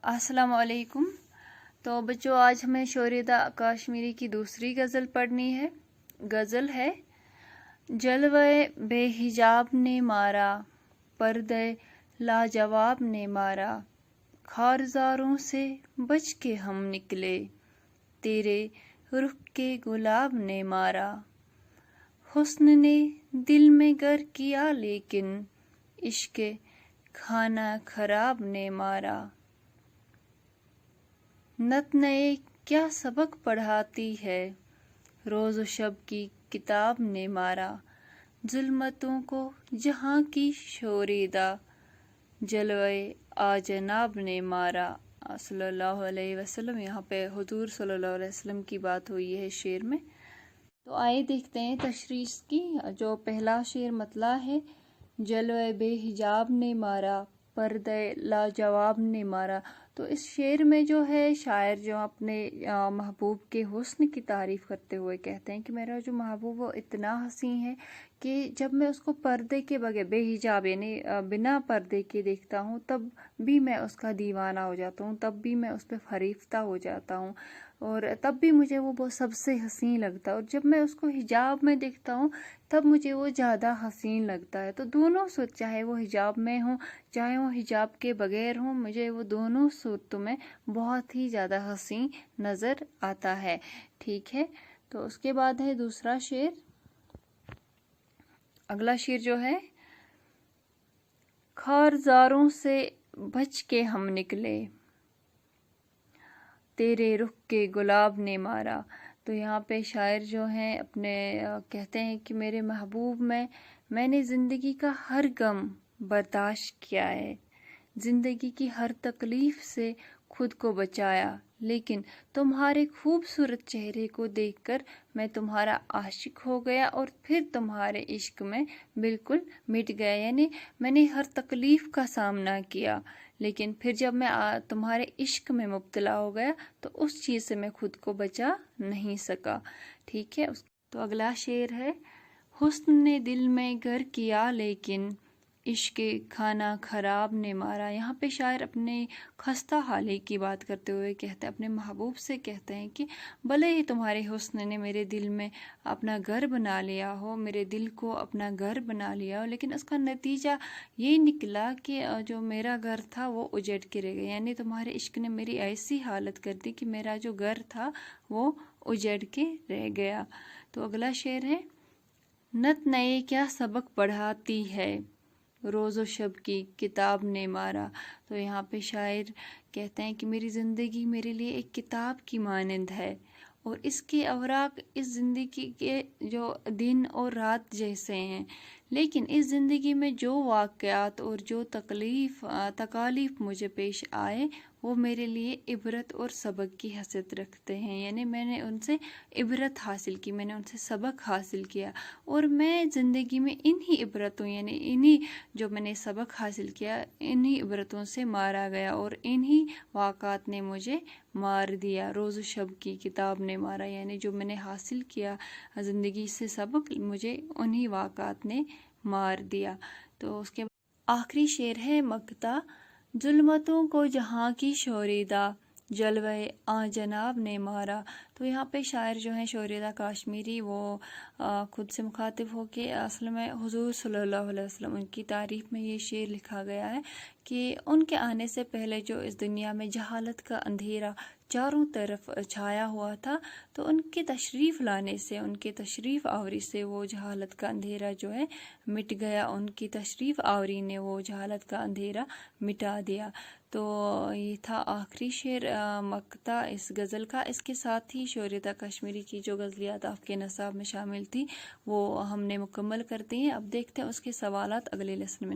अस्सलाम वालेकुम। तो बच्चों, आज हमें शोरीदा कश्मीरी की दूसरी गज़ल पढ़नी है। गज़ल है, जलवे बेहिजाब ने मारा, पर्दे लाजवाब ने मारा, खारजारों से बच के हम निकले, तेरे रुख के गुलाब ने मारा। हुस्न ने दिल में गर किया लेकिन इश्क़ खाना खराब ने मारा। नत नए क्या सबक पढ़ाती है, रोज़ शब की किताब ने मारा। जुल्मतों को जहाँ की शोरीदा, जलवे आ जनाब ने मारा। सल्लल्लाहु अलैहि वसल्लम, यहाँ पे हुजूर सल्लल्लाहु अलैहि वसल्लम की बात हुई है शेर में। तो आइए देखते हैं तशरीह की। जो पहला शेर मतला है, जलवे बेहिजाब ने मारा, पर्दे लाजवाब ने मारा। तो इस शेर में जो है शायर जो अपने महबूब के हुस्न की तारीफ़ करते हुए कहते हैं कि मेरा जो महबूब वो इतना हसीन है कि जब मैं उसको पर्दे के बगैर बेहिजाब यानी बिना पर्दे के देखता हूँ तब भी मैं उसका दीवाना हो जाता हूँ, तब भी मैं उस पर फरीफ्ता हो जाता हूँ और तब भी मुझे वो सबसे हसीन लगता है। और जब मैं उसको हिजाब में देखता हूँ तब मुझे वो ज़्यादा हसीन लगता है। तो दोनों सूरत, चाहे वो हिजाब में हो चाहे वो हिजाब के बगैर हो, मुझे वो दोनों सूरतों में बहुत ही ज़्यादा हसीन नज़र आता है। ठीक है, तो उसके बाद है दूसरा शेर। अगला शेर जो है, खारजारों से बच के हम निकले, तेरे रुख के गुलाब ने मारा। तो यहाँ पे शायर जो हैं अपने कहते हैं कि मेरे महबूब में मैंने ज़िंदगी का हर गम बर्दाश्त किया है, ज़िंदगी की हर तकलीफ़ से खुद को बचाया, लेकिन तुम्हारे खूबसूरत चेहरे को देखकर मैं तुम्हारा आशिक हो गया और फिर तुम्हारे इश्क में बिल्कुल मिट गया। यानी मैंने हर तकलीफ़ का सामना किया, लेकिन फिर जब मैं तुम्हारे इश्क में मुब्तला हो गया तो उस चीज़ से मैं खुद को बचा नहीं सका। ठीक है, तो अगला शेर है, हुस्न ने दिल में गर किया लेकिन इश्क़ खाना खराब ने मारा। यहाँ पे शायर अपने खस्ता हाली की बात करते हुए कहते हैं, अपने महबूब से कहते हैं कि भले ही तुम्हारे हुस्न ने मेरे दिल में अपना घर बना लिया हो, मेरे दिल को अपना घर बना लिया हो, लेकिन उसका नतीजा ये निकला कि जो मेरा घर था वो उजड़ के रह गया। यानी तुम्हारे इश्क ने मेरी ऐसी हालत कर दी कि मेरा जो घर था वो उजड़ के रह गया। तो अगला शेर है, नत नए क्या सबक पढ़ाती है, रोज़ो शब की किताब ने मारा। तो यहाँ पे शायर कहते हैं कि मेरी ज़िंदगी मेरे लिए एक किताब की मानंद है और इसके अवराक इस ज़िंदगी के जो दिन और रात जैसे हैं, लेकिन इस ज़िंदगी में जो वाक़यात और जो तकालीफ मुझे पेश आए वो मेरे लिए इबरत और सबक की हैसियत रखते हैं। यानी मैंने उनसे इबरत हासिल की, मैंने उनसे सबक हासिल किया और मैं ज़िंदगी में इन्हीं इबरतों यानी इन्हीं जो मैंने सबक हासिल किया इन्हीं इबरतों से मारा गया और इन्हीं वाक़ात ने मुझे मार दिया। रोज़ शब की किताब ने मारा, यानी जो मैंने हासिल किया ज़िंदगी से सबक मुझे उन्हीं वाक़ात ने मार दिया। तो उसके आखिरी शेर है मक्ता, जुल्मतों को जहाँ की शोरीदा, जलवे आ जनाब ने मारा। तो यहाँ पे शायर जो है शोरीदा कश्मीरी वो खुद से मुखातिब होके असल में हुजूर सल्लल्लाहु अलैहि वसल्लम उनकी तारीफ़ में ये शेर लिखा गया है कि उनके आने से पहले जो इस दुनिया में जहालत का अंधेरा चारों तरफ छाया हुआ था, तो उनके तशरीफ़ लाने से, उनके तशरीफ़ आवरी से वो जहालत का अंधेरा जो है मिट गया। उनकी तशरीफ़ आवरी ने वो जहालत का अंधेरा मिटा दिया। तो ये था आखिरी शेर मक्ता इस गज़ल का। इसके साथ ही शोरीदा कश्मीरी की जो गज़लियात आपके नसाब में शामिल थी वो हमने मुकम्मल कर दी हैं। अब देखते हैं उसके सवालात अगले लेसन में।